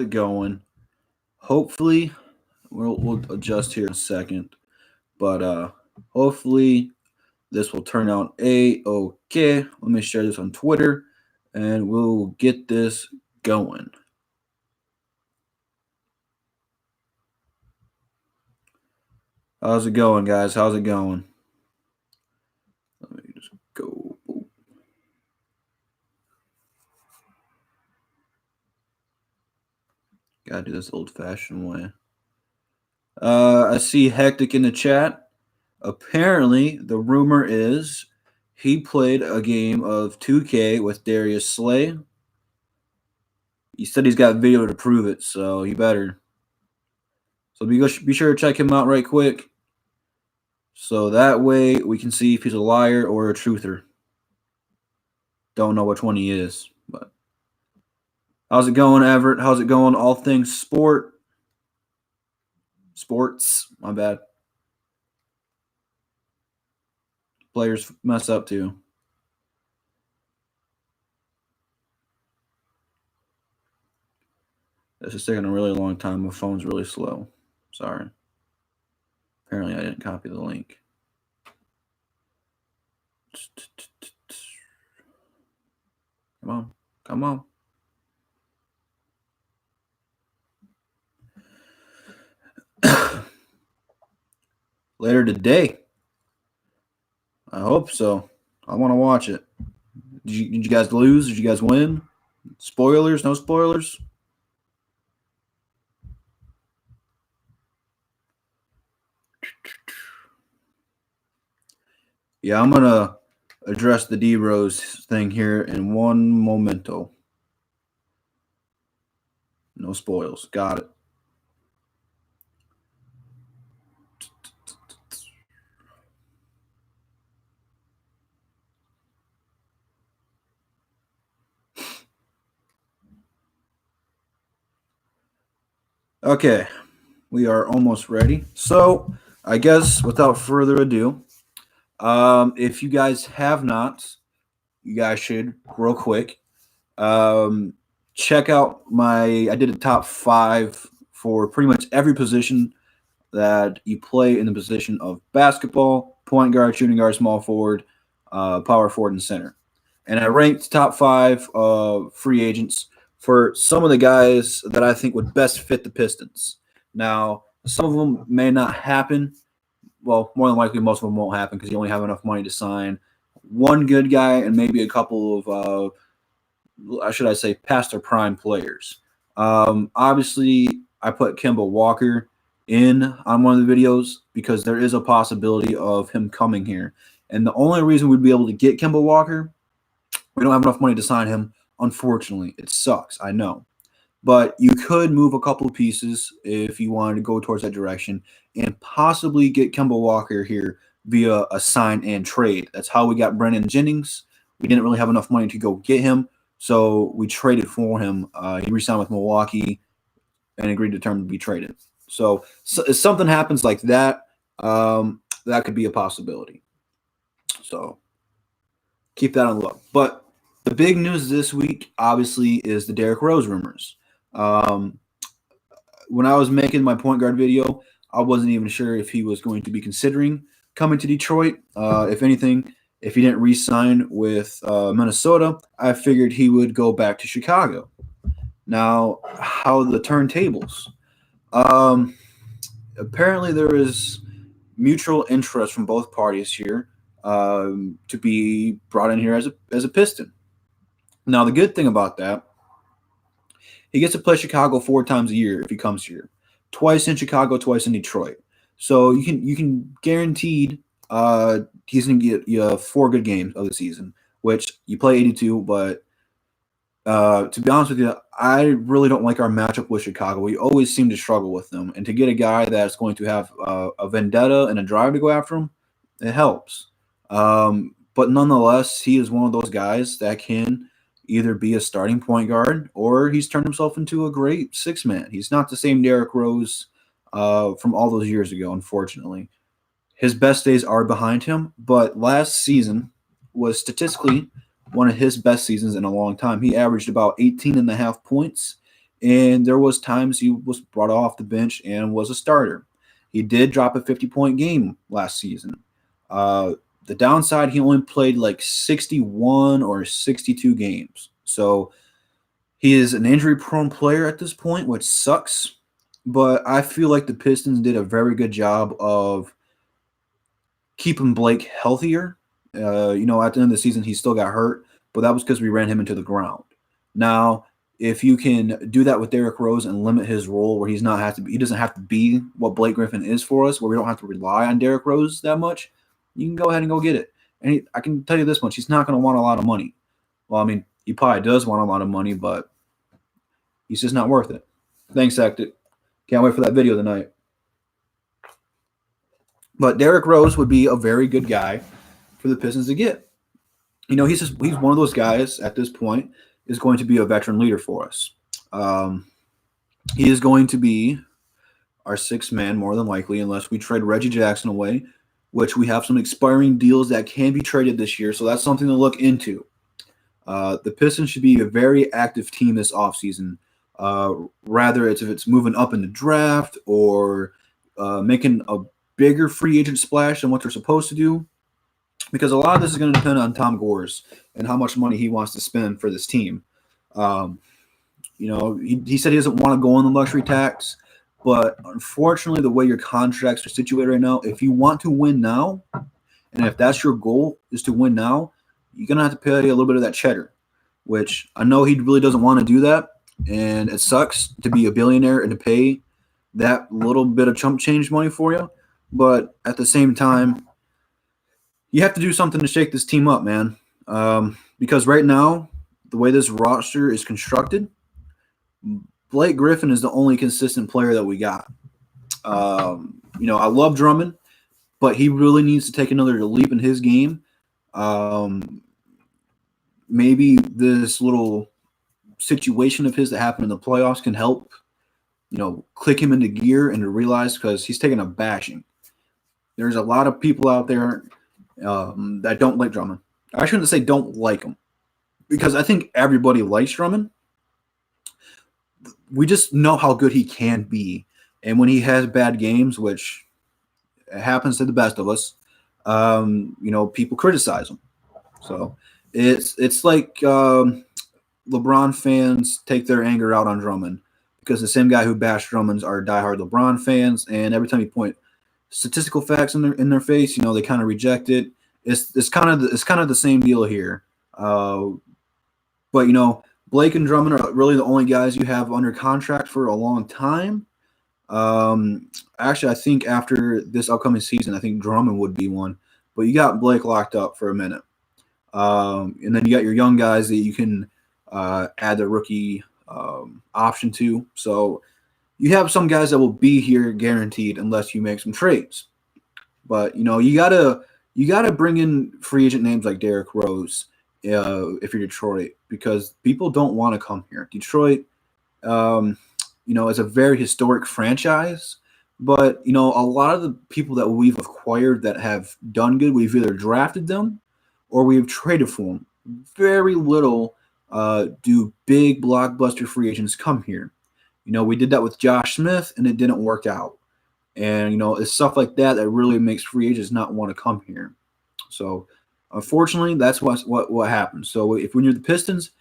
it going? Hopefully, we'll adjust here in a second, but hopefully this will turn out a-okay. Let me share this on Twitter, and we'll get this going. How's it going, guys? How's it going? Let me just go. Gotta do this old-fashioned way. I see Hectic in the chat. Apparently, the rumor is he played a game of 2K with Darius Slay. He said he's got video to prove it, so he better. So be sure to check him out right quick. So that way we can see if he's a liar or a truther. Don't know which one he is, but how's it going, Everett? How's it going? All things sports. My bad. Players mess up too. This is taking a really long time. My phone's really slow. Sorry. Apparently I didn't copy the link. Come on. Come on. Later today. I hope so. I want to watch it. Did you guys lose? Did you guys win? Spoilers? No spoilers? Yeah, I'm going to address the D-Rose thing here in one momento. No spoils. Got it. Okay, we are almost ready. So, I guess without further ado, if you guys have not, you guys should real quick check out I did a top 5 for pretty much every position that you play in the position of basketball, point guard, shooting guard, small forward, power forward, and center. And I ranked top 5 free agents for some of the guys that I think would best fit the Pistons. Now, some of them may not happen. Well, more than likely, most of them won't happen because you only have enough money to sign one good guy and maybe a couple of, should I say, past their prime players. Obviously, I put Kemba Walker in on one of the videos because there is a possibility of him coming here. And the only reason we'd be able to get Kemba Walker, we don't have enough money to sign him. Unfortunately, it sucks. I know. But you could move a couple of pieces if you wanted to go towards that direction and possibly get Kemba Walker here via a sign and trade. That's how we got Brandon Jennings. We didn't really have enough money to go get him, so we traded for him. He re-signed with Milwaukee and agreed to term to be traded. So if something happens like that, that could be a possibility. So keep that on the look. But the big news this week, obviously, is the Derrick Rose rumors. When I was making my point guard video, I wasn't even sure if he was going to be considering coming to Detroit. If anything, if he didn't re-sign with Minnesota, I figured he would go back to Chicago. Now, how the turntables? Apparently, there is mutual interest from both parties here to be brought in here as a Piston. Now, the good thing about that, he gets to play Chicago 4 times a year if he comes here. Twice in Chicago, twice in Detroit. So you can guaranteed he's going to get you 4 good games of the season, which you play 82. But to be honest with you, I really don't like our matchup with Chicago. We always seem to struggle with them. And to get a guy that's going to have a vendetta and a drive to go after him, it helps. But nonetheless, he is one of those guys that can either be a starting point guard or he's turned himself into a great 6-man. He's not the same Derrick Rose from all those years ago, unfortunately. His best days are behind him, but last season was statistically one of his best seasons in a long time. He averaged about 18.5 points and there was times he was brought off the bench and was a starter. He did drop a 50-point game last season. Uh, the downside, he only played like 61 or 62 games. So he is an injury-prone player at this point, which sucks. But I feel like the Pistons did a very good job of keeping Blake healthier. At the end of the season, he still got hurt, but that was because we ran him into the ground. Now, if you can do that with Derrick Rose and limit his role, where he doesn't have to be what Blake Griffin is for us, where we don't have to rely on Derrick Rose that much, you can go ahead and go get it. And I can tell you this much: he's not going to want a lot of money. Well, I mean, he probably does want a lot of money, but he's just not worth it. Thanks, Hectic. Can't wait for that video tonight. But Derrick Rose would be a very good guy for the Pistons to get. He's one of those guys at this point is going to be a veteran leader for us. He is going to be our sixth man more than likely, unless we trade Reggie Jackson away, which we have some expiring deals that can be traded this year. So that's something to look into. The Pistons should be a very active team this offseason. Rather if it's moving up in the draft or making a bigger free agent splash than what they're supposed to do, because a lot of this is going to depend on Tom Gores and how much money he wants to spend for this team. He said he doesn't want to go on the luxury tax, but unfortunately, the way your contracts are situated right now, if you want to win now, and if that's your goal is to win now, you're going to have to pay a little bit of that cheddar, which I know he really doesn't want to do that, and it sucks to be a billionaire and to pay that little bit of chump change money for you. But at the same time, you have to do something to shake this team up, man. Because right now, the way this roster is constructed, Blake Griffin is the only consistent player that we got. I love Drummond, but he really needs to take another leap in his game. Maybe this little situation of his that happened in the playoffs can help, click him into gear and to realize, because he's taking a bashing. There's a lot of people out there that don't like Drummond. I shouldn't say don't like him, because I think everybody likes Drummond. We just know how good he can be. And when he has bad games, which happens to the best of us, people criticize him. So it's like LeBron fans take their anger out on Drummond, because the same guy who bashed Drummond are diehard LeBron fans, and every time you point statistical facts in their face, they kind of reject it. It's kind of the same deal here. But Blake and Drummond are really the only guys you have under contract for a long time. Actually, I think after this upcoming season, I think Drummond would be one. But you got Blake locked up for a minute. And then you got your young guys that you can add the rookie option to. So you have some guys that will be here guaranteed unless you make some trades. But you gotta bring in free agent names like Derrick Rose if you're Detroit, because people don't want to come here. Detroit, is a very historic franchise, but a lot of the people that we've acquired that have done good, we've either drafted them or we've traded for them. Very little do big blockbuster free agents come here. We did that with Josh Smith, and it didn't work out. And, it's stuff like that that really makes free agents not want to come here. So, unfortunately, that's what happens. So, when you're the Pistons,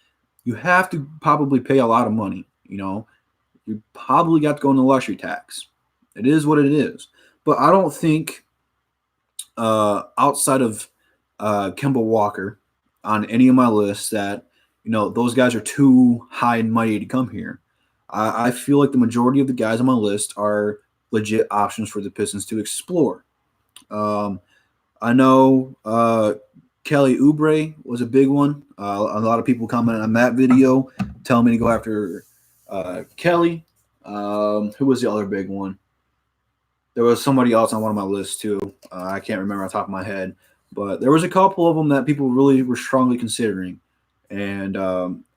you have to probably pay a lot of money. You probably got to go in the luxury tax. It is what it is. But I don't think outside of Kemba Walker on any of my lists that, those guys are too high and mighty to come here. I feel like the majority of the guys on my list are legit options for the Pistons to explore. I know Kelly Oubre was a big one. A lot of people commented on that video telling me to go after Kelly. Who was the other big one? There was somebody else on one of my lists too. I can't remember on top of my head. But there was a couple of them that people really were strongly considering. And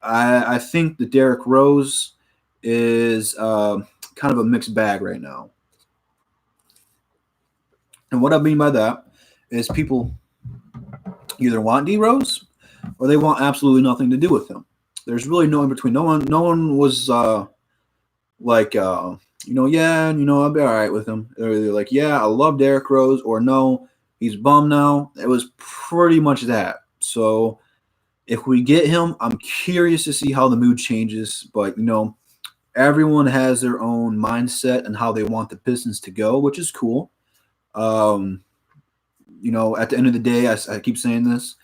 I think that Derrick Rose is kind of a mixed bag right now. And what I mean by that is people either want D Rose or they want absolutely nothing to do with him. There's really no in between. No one was like, yeah, I'll be all right with him. Or they're like, yeah, I love Derrick Rose, or no, he's bummed now. It was pretty much that. So if we get him, I'm curious to see how the mood changes. But everyone has their own mindset and how they want the Pistons to go, which is cool. Um, at the end of the day, I keep saying this.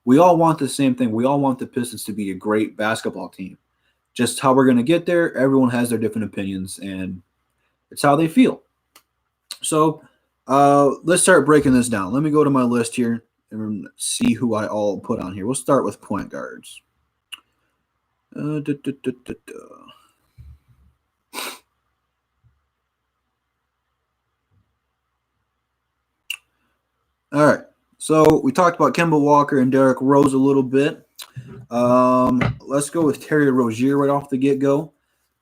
We all want the same thing. We all want the Pistons to be a great basketball team. Just how we're going to get there, everyone has their different opinions, and it's how they feel. So let's start breaking this down. Let me go to my list here and see who I all put on here. We'll start with point guards. Uh, duh, duh, duh, duh, duh. All right. So we talked about Kemba Walker and Derrick Rose a little bit. Let's go with Terry Rozier right off the get go.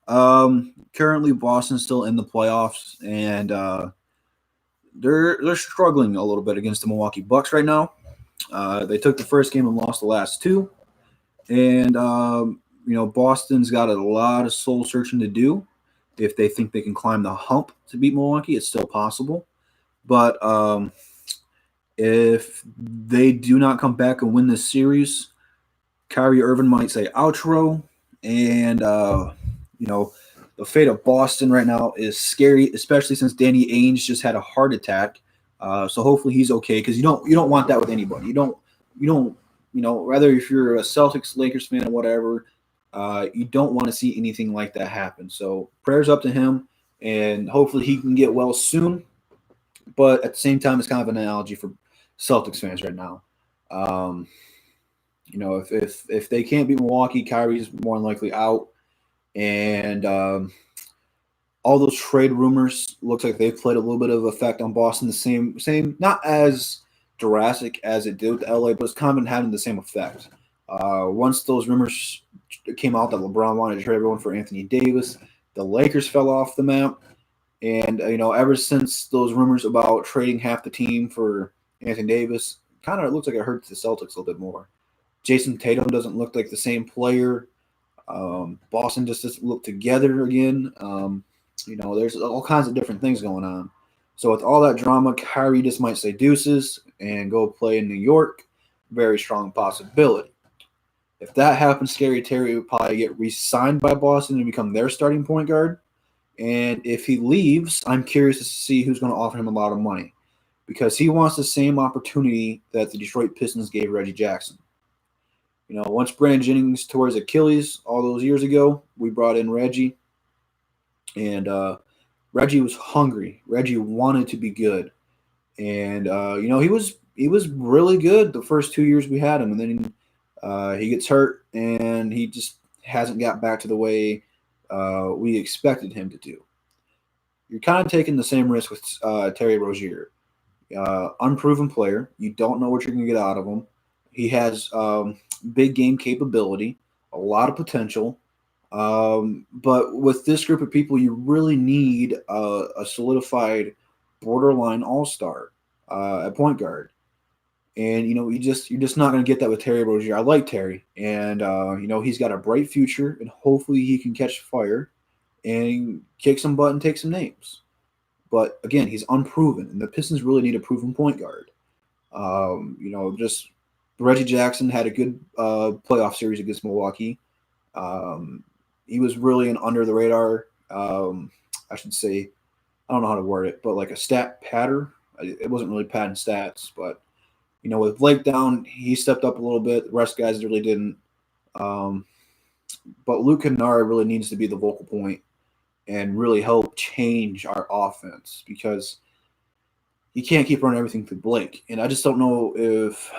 Currently, Boston's still in the playoffs, and they're struggling a little bit against the Milwaukee Bucks right now. They took the first game and lost the last two, and Boston's got a lot of soul searching to do. If they think they can climb the hump to beat Milwaukee, it's still possible. But if they do not come back and win this series, Kyrie Irving might say outro, and the fate of Boston right now is scary, especially since Danny Ainge just had a heart attack. So hopefully he's okay, because you don't want that with anybody. You don't rather if you're a Celtics, Lakers fan, or whatever, you don't want to see anything like that happen. So prayers up to him, and hopefully he can get well soon. But at the same time, it's kind of an analogy for Celtics fans right now. Um, if they can't beat Milwaukee, Kyrie's more than likely out, and all those trade rumors looks like they've played a little bit of effect on Boston. The same, not as drastic as it did with LA, but it's kind of been having the same effect. Once those rumors came out that LeBron wanted to trade everyone for Anthony Davis, the Lakers fell off the map, and ever since those rumors about trading half the team for Anthony Davis, kind of looks like it hurts the Celtics a little bit more. Jason Tatum doesn't look like the same player. Boston just doesn't look together again. There's all kinds of different things going on. So with all that drama, Kyrie just might say deuces and go play in New York. Very strong possibility. If that happens, Scary Terry would probably get re-signed by Boston and become their starting point guard. And if he leaves, I'm curious to see who's going to offer him a lot of money, because he wants the same opportunity that the Detroit Pistons gave Reggie Jackson. Once Brandon Jennings tore his Achilles all those years ago, we brought in Reggie, and Reggie was hungry. Reggie wanted to be good, and he was really good the first 2 years we had him, and then he gets hurt, and he just hasn't got back to the way we expected him to do. You're kind of taking the same risk with Terry Rozier, unproven player. You don't know what you're going to get out of him. He has big game capability, a lot of potential. But with this group of people, you really need a solidified borderline all-star at point guard. And you're just not going to get that with Terry Rozier. I like Terry, and he's got a bright future, and hopefully he can catch fire and kick some butt and take some names. But again, he's unproven, and the Pistons really need a proven point guard. Just Reggie Jackson had a good playoff series against Milwaukee. He was really an under the radar, I should say, I don't know how to word it, but like a stat patter. It wasn't really padding stats, but with Blake down, he stepped up a little bit. The rest guys really didn't. But Luke Kennard really needs to be the vocal point and really help change our offense, because you can't keep running everything through Blake. And I just don't know if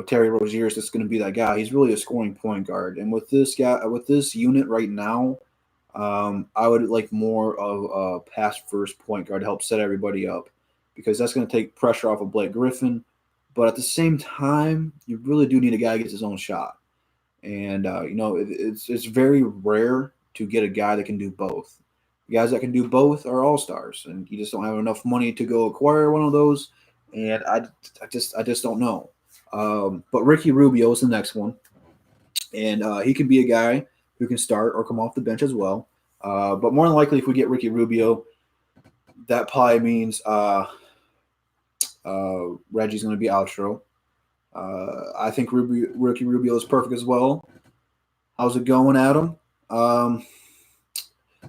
Terry Rozier is just going to be that guy. He's really a scoring point guard, and with this unit right now, I would like more of a pass first point guard to help set everybody up, because that's going to take pressure off of Blake Griffin. But at the same time, you really do need a guy who gets his own shot. And, it's very rare to get a guy that can do both. The guys that can do both are all-stars, and you just don't have enough money to go acquire one of those. And I just don't know. But Ricky Rubio is the next one. And he can be a guy who can start or come off the bench as well. But more than likely, if we get Ricky Rubio, that probably means Reggie's going to be outro. I think Ricky Rubio is perfect as well. How's it going, Adam?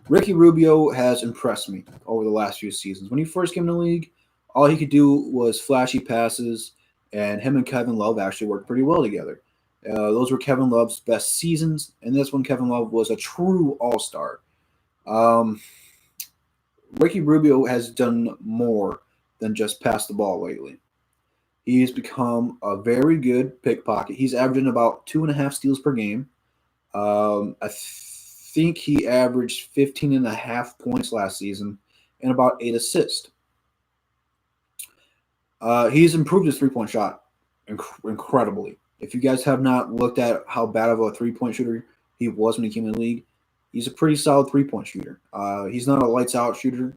Ricky Rubio has impressed me over the last few seasons. When he first came in the league, all he could do was flashy passes, and him and Kevin Love actually worked pretty well together. Those were Kevin Love's best seasons, and this one Kevin Love was a true all-star. Um, Ricky Rubio has done more than just pass the ball lately. He's become a very good pickpocket. He's averaging about 2.5 steals per game. I think he averaged 15.5 points last season and about 8 assists. He's improved his three-point shot incredibly. If you guys have not looked at how bad of a three-point shooter he was when he came in the league, he's a pretty solid three-point shooter. He's not a lights-out shooter,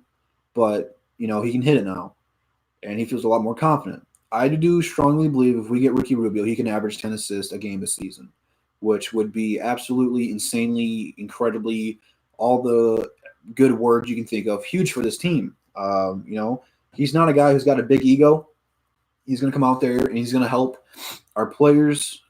but he can hit it now, and he feels a lot more confident. I do strongly believe if we get Ricky Rubio, he can average 10 assists a game this season, which would be absolutely insanely, incredibly, all the good words you can think of, huge for this team. He's not a guy who's got a big ego. He's going to come out there and he's going to help our players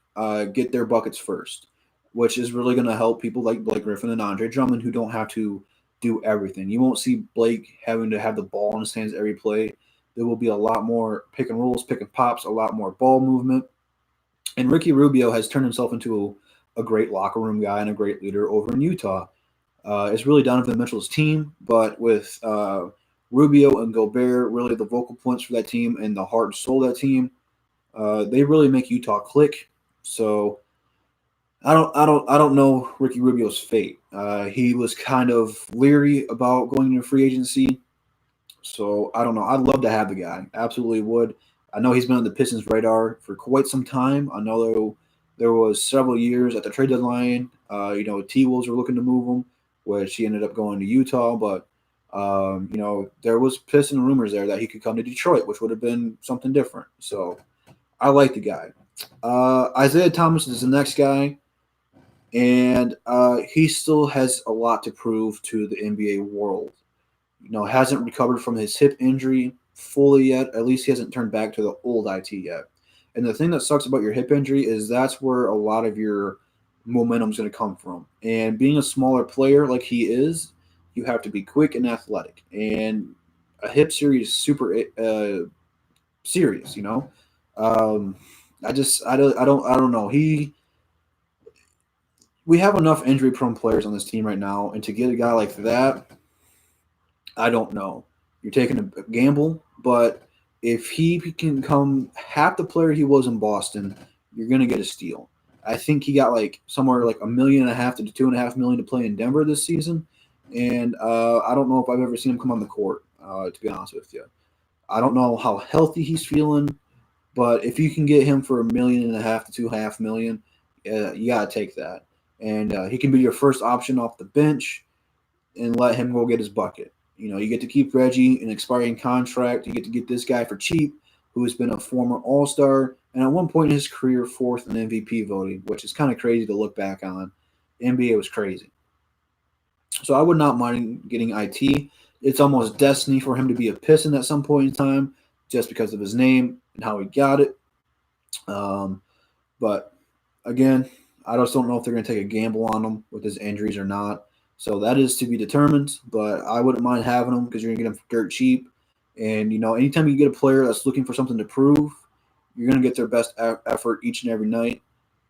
get their buckets first, which is really going to help people like Blake Griffin and Andre Drummond who don't have to do everything. You won't see Blake having to have the ball in his hands every play. There will be a lot more pick and rolls, pick and pops, a lot more ball movement. And Ricky Rubio has turned himself into a great locker room guy and a great leader over in Utah. It's really Donovan Mitchell's team, but with Rubio and Gobert really the vocal points for that team and the heart and soul of that team, they really make Utah click. So I don't know Ricky Rubio's fate. He was kind of leery about going into free agency. So I don't know. I'd love to have the guy. Absolutely would. I know he's been on the Pistons' radar for quite some time. I know there was several years at the trade deadline. T-Wolves were looking to move him, which he ended up going to Utah. But there was Piston rumors there that he could come to Detroit, which would have been something different. So I like the guy. Isaiah Thomas is the next guy, and he still has a lot to prove to the NBA world. Hasn't recovered from his hip injury fully yet. At least he hasn't turned back to the old IT yet. And the thing that sucks about your hip injury is that's where a lot of your momentum is going to come from. And being a smaller player like he is, you have to be quick and athletic. And a hip series is super serious. I don't know. We have enough injury prone players on this team right now, and to get a guy like that, I don't know. You're taking a gamble, but if he can come half the player he was in Boston, you're going to get a steal. I think he got somewhere like $1.5 million to $2.5 million to play in Denver this season, and I don't know if I've ever seen him come on the court. To be honest with you, I don't know how healthy he's feeling, but if you can get him for $1.5 million to $2.5 million, you got to take that, and he can be your first option off the bench, and let him go get his bucket. You get to keep Reggie an expiring contract. You get to get this guy for cheap, who has been a former All-Star and at one point in his career fourth in MVP voting, which is kind of crazy to look back on. The NBA was crazy. So I would not mind getting IT. It's almost destiny for him to be a Piston at some point in time just because of his name and how he got it. But again, I just don't know if they're going to take a gamble on him with his injuries or not. So that is to be determined, but I wouldn't mind having them because you're going to get them dirt cheap. And, anytime you get a player that's looking for something to prove, you're going to get their best effort each and every night.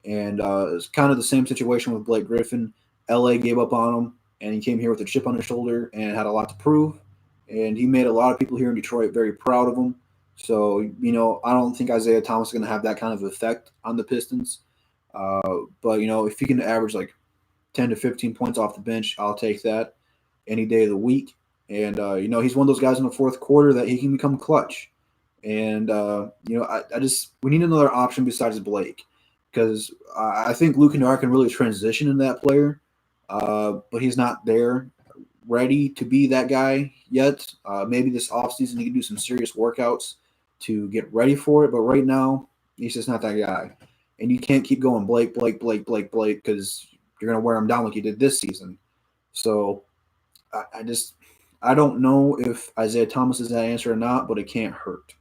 And it's kind of the same situation with Blake Griffin. LA gave up on him, and he came here with a chip on his shoulder and had a lot to prove. And he made a lot of people here in Detroit very proud of him. So, I don't think Isaiah Thomas is going to have that kind of effect on the Pistons. But, if he can average 10 to 15 points off the bench, I'll take that any day of the week. And, he's one of those guys in the fourth quarter that he can become clutch. And, we need another option besides Blake because I think Luke Kennard can really transition into that player, but he's not there ready to be that guy yet. Maybe this offseason he can do some serious workouts to get ready for it. But right now, he's just not that guy. And you can't keep going Blake because you're going to wear him down like you did this season. So I don't know if Isaiah Thomas is that answer or not, but it can't hurt.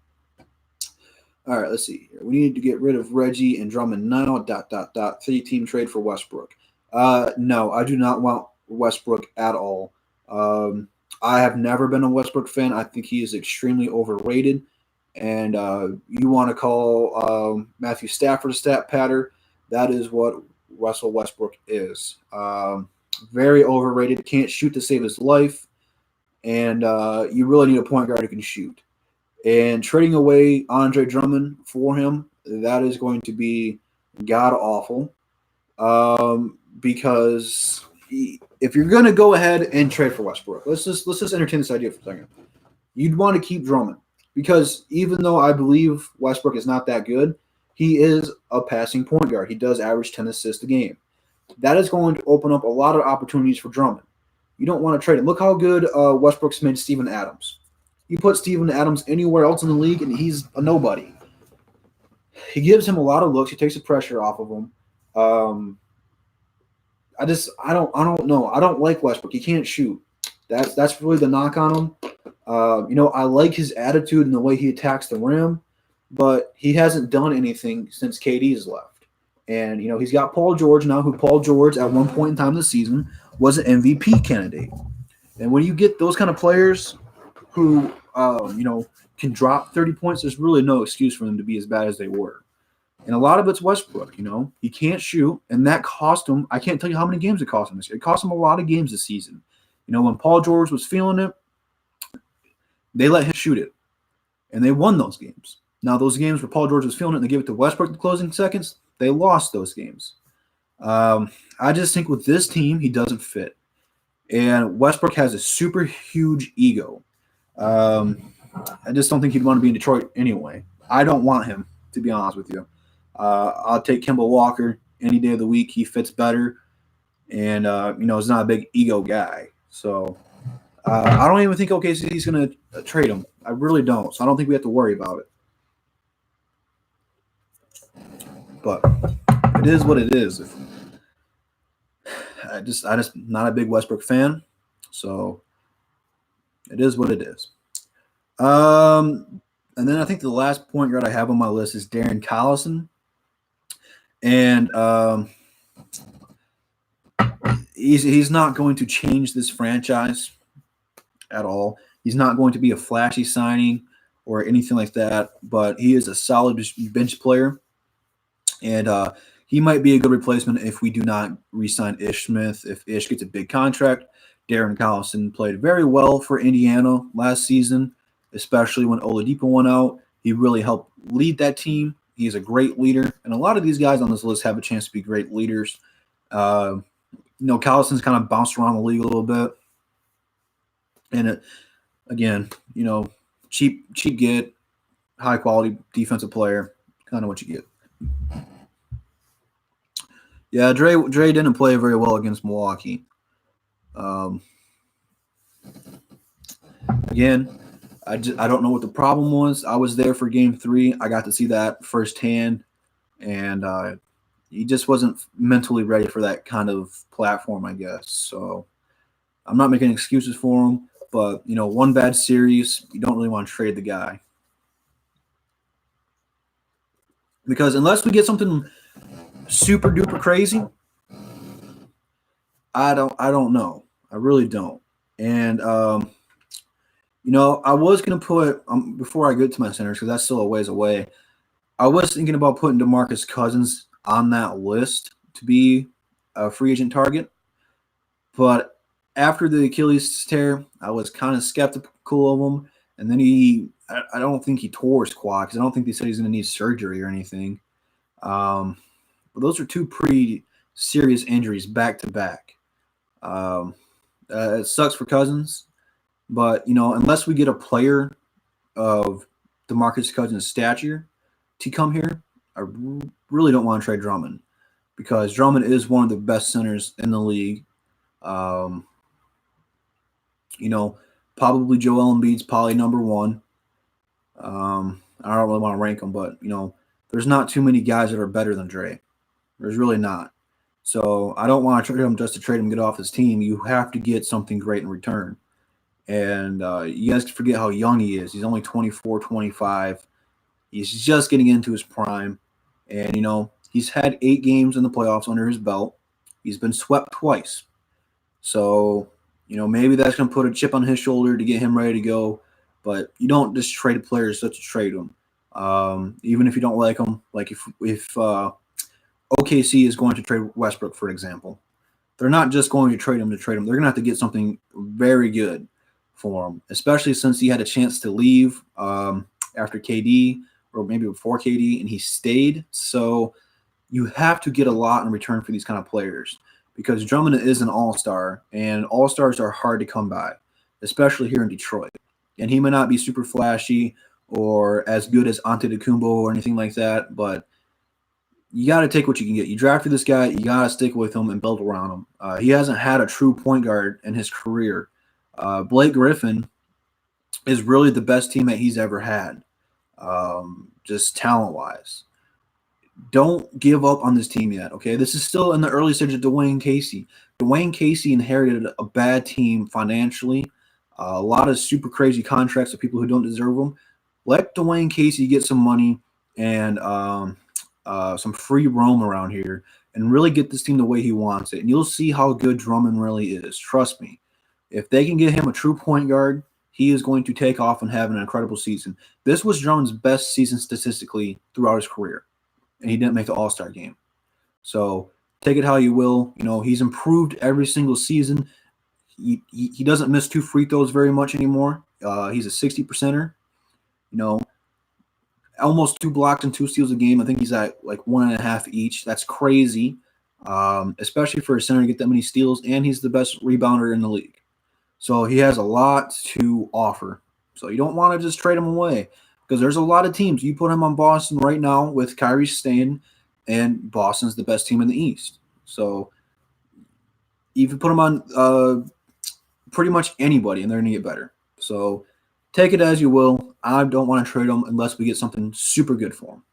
All right, let's see here. We need to get rid of Reggie and Drummond now. Dot dot dot. 3-team trade for Westbrook. No, I do not want Westbrook at all. I have never been a Westbrook fan. I think he is extremely overrated. And you want to call Matthew Stafford a stat patter? That is what Russell Westbrook is. Very overrated. Can't shoot to save his life. And you really need a point guard who can shoot. And trading away Andre Drummond for him, that is going to be god awful. Because if you're going to go ahead and trade for Westbrook, let's just entertain this idea for a second. You'd want to keep Drummond because even though I believe Westbrook is not that good, he is a passing point guard. He does average 10 assists a game. That is going to open up a lot of opportunities for Drummond. You don't want to trade him. Look how good Westbrook's made Steven Adams. You put Steven Adams anywhere else in the league, and he's a nobody. He gives him a lot of looks. He takes the pressure off of him. I don't know. I don't like Westbrook. He can't shoot. That's really the knock on him. I like his attitude and the way he attacks the rim, but he hasn't done anything since KD's left. And he's got Paul George now, who Paul George at one point in time this season was an MVP candidate. And when you get those kind of players who can drop 30 points, there's really no excuse for them to be as bad as they were. And a lot of it's Westbrook, He can't shoot, and that cost him. I can't tell you how many games it cost him this year. It cost him a lot of games this season. When Paul George was feeling it, they let him shoot it, and they won those games. Now, those games where Paul George was feeling it and they gave it to Westbrook the closing seconds, they lost those games. I just think with this team, he doesn't fit. And Westbrook has a super huge ego. I just don't think he'd want to be in Detroit anyway. I don't want him, to be honest with you. I'll take Kemba Walker any day of the week. He fits better. And, he's not a big ego guy. So I don't even think OKC's going to trade him. I really don't. So I don't think we have to worry about it. But it is what it is. I just not a big Westbrook fan. So it is what it is. And then I think the last point guard I have on my list is Darren Collison. And he's not going to change this franchise at all. He's not going to be a flashy signing or anything like that, but he is a solid bench player. And he might be a good replacement if we do not re-sign Ish Smith. If Ish gets a big contract, Darren Collison played very well for Indiana last season, especially when Oladipo went out. He really helped lead that team. He's a great leader, and a lot of these guys on this list have a chance to be great leaders. Collison's kind of bounced around the league a little bit, and cheap get, high quality defensive player, kind of what you get. Yeah, Dre didn't play very well against Milwaukee. Again, I don't know what the problem was. I was there for Game 3. I got to see that firsthand, and he just wasn't mentally ready for that kind of platform, I guess. So I'm not making excuses for him, but one bad series, you don't really want to trade the guy because unless we get something super duper crazy, I don't know. I really don't. And I was going to put before I get to my centers, because that's still a ways away, I was thinking about putting DeMarcus Cousins on that list to be a free agent target. But after the Achilles tear, I was kind of skeptical of him. And then I don't think he tore his quad, because I don't think they said he's going to need surgery or anything. But those are two pretty serious injuries back to back. It sucks for Cousins. But, unless we get a player of DeMarcus Cousins' stature to come here, I really don't want to trade Drummond, because Drummond is one of the best centers in the league. Probably Joel Embiid's probably number one. I don't really want to rank him, but, there's not too many guys that are better than Dre. There's really not. So I don't want to trade him just to trade him, get off his team. You have to get something great in return. And you guys forget how young he is. He's only 24, 25. He's just getting into his prime. And, he's had 8 games in the playoffs under his belt. He's been swept twice. So, maybe that's going to put a chip on his shoulder to get him ready to go. But you don't just trade players just to trade them. Even if you don't like them, like if OKC is going to trade Westbrook, for example, they're not just going to trade him to trade him. They're going to have to get something very good for him, especially since he had a chance to leave after KD or maybe before KD, and he stayed. So you have to get a lot in return for these kind of players because Drummond is an all-star, and all-stars are hard to come by, especially here in Detroit. And he may not be super flashy or as good as Antetokounmpo or anything like that, but you got to take what you can get. You drafted this guy, you got to stick with him and build around him. He hasn't had a true point guard in his career. Blake Griffin is really the best teammate he's ever had, just talent-wise. Don't give up on this team yet, okay? This is still in the early stage of Dwayne Casey. Dwayne Casey inherited a bad team financially, a lot of super crazy contracts of people who don't deserve them. Let Dwayne Casey get some money and some free roam around here and really get this team the way he wants it. And you'll see how good Drummond really is. Trust me. If they can get him a true point guard, he is going to take off and have an incredible season. This was Drummond's best season statistically throughout his career, and he didn't make the All-Star game. So take it how you will. He's improved every single season. He doesn't miss 2 free throws very much anymore. He's a 60%er. Almost 2 blocks and 2 steals a game. I think he's at like 1.5 each. That's crazy, especially for a center to get that many steals, and he's the best rebounder in the league. So he has a lot to offer. So you don't want to just trade him away because there's a lot of teams. You put him on Boston right now with Kyrie staying, and Boston's the best team in the East. So you can put him on pretty much anybody, and they're going to get better. So take it as you will. I don't want to trade him unless we get something super good for him.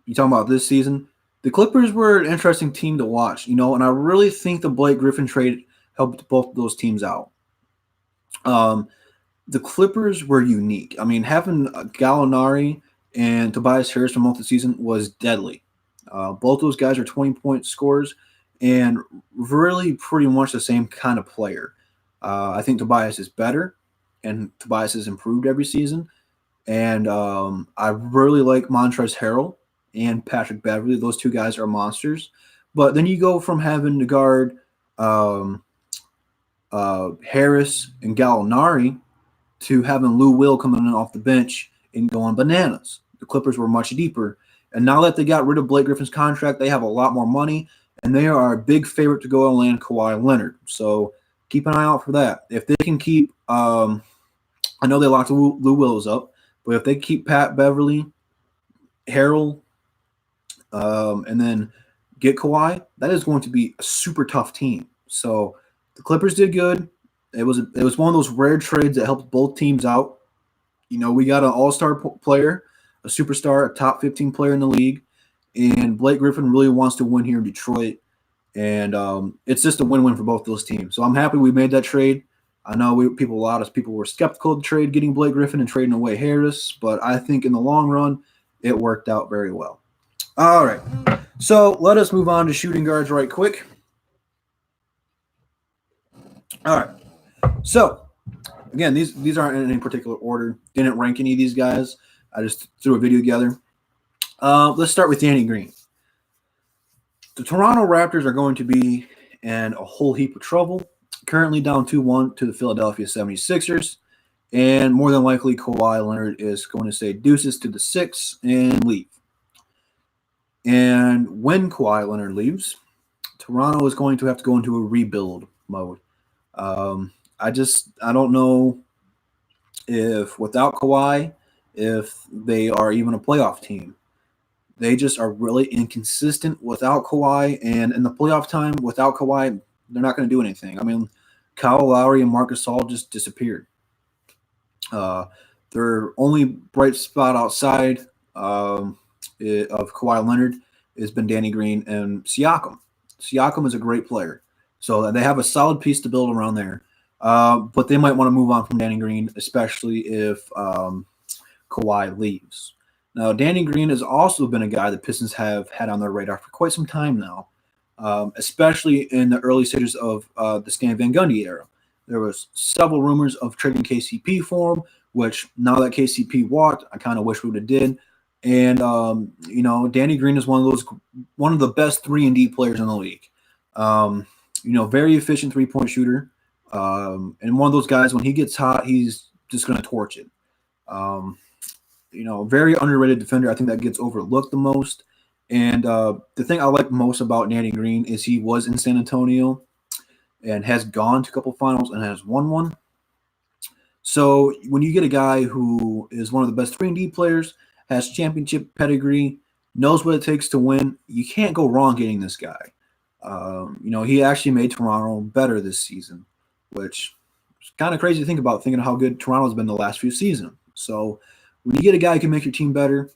You talking about this season? The Clippers were an interesting team to watch, and I really think the Blake Griffin trade helped both those teams out. The Clippers were unique. I mean, having Gallinari and Tobias Harris for most of the season was deadly. Both those guys are 20-point scorers and really pretty much the same kind of player. I think Tobias is better, and Tobias has improved every season. And I really like Montrezl Harrell and Patrick Beverley. Those 2 guys are monsters. But then you go from having to guard Harris and Gallinari to having Lou Will coming in off the bench and going bananas. The Clippers were much deeper. And now that they got rid of Blake Griffin's contract, they have a lot more money, and they are a big favorite to go and land Kawhi Leonard. So keep an eye out for that. If they can keep I know they locked Lou Wills up, but if they keep Pat Beverley, Harrell, and then get Kawhi, that is going to be a super tough team. So the Clippers did good. It was one of those rare trades that helped both teams out. We got an all-star player, a superstar, a top 15 player in the league, and Blake Griffin really wants to win here in Detroit. And it's just a win-win for both those teams. So I'm happy we made that trade. I know a lot of people were skeptical of the trade, getting Blake Griffin and trading away Harris, but I think in the long run, it worked out very well. All right, so let us move on to shooting guards right quick. All right, so again, these aren't in any particular order. Didn't rank any of these guys. I just threw a video together. Let's start with Danny Green. The Toronto Raptors are going to be in a whole heap of trouble. Currently down 2-1 to the Philadelphia 76ers. And more than likely, Kawhi Leonard is going to say deuces to the Six and leave. And when Kawhi Leonard leaves, Toronto is going to have to go into a rebuild mode. I don't know if without Kawhi, if they are even a playoff team. They just are really inconsistent without Kawhi, and in the playoff time without Kawhi, they're not going to do anything. I mean, Kyle Lowry and Marc Gasol just disappeared. Their only bright spot outside of Kawhi Leonard has been Danny Green and Siakam. Siakam is a great player, so they have a solid piece to build around there. But they might want to move on from Danny Green, especially if Kawhi leaves. Now, Danny Green has also been a guy the Pistons have had on their radar for quite some time now, especially in the early stages of the Stan Van Gundy era. There was several rumors of trading KCP for him, which now that KCP walked, I kind of wish we would have did. And Danny Green is one of the best 3-and-D players in the league. Very efficient 3-point shooter, and one of those guys when he gets hot, he's just going to torch it. Very underrated defender. I think that gets overlooked the most. And the thing I like most about Danny Green is he was in San Antonio and has gone to a couple finals and has won one. So when you get a guy who is one of the best 3-and-D players, has championship pedigree, knows what it takes to win, you can't go wrong getting this guy. He actually made Toronto better this season, which is kind of crazy to think about, thinking of how good Toronto's been the last few seasons. So when you get a guy who can make your team better,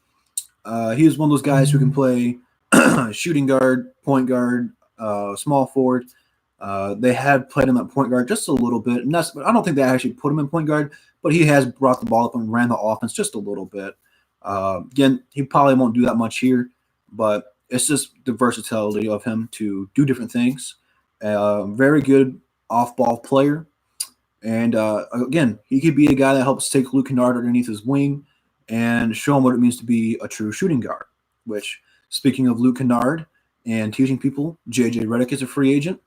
he is one of those guys who can play shooting guard, point guard, small forward. They had played him at point guard just a little bit, and I don't think they actually put him in point guard, but he has brought the ball up and ran the offense just a little bit. Again, he probably won't do that much here, but it's just the versatility of him to do different things. Very good off-ball player. And again, he could be a guy that helps take Luke Kennard underneath his wing and show him what it means to be a true shooting guard. Which, speaking of Luke Kennard and teaching people, J.J. Redick is a free agent.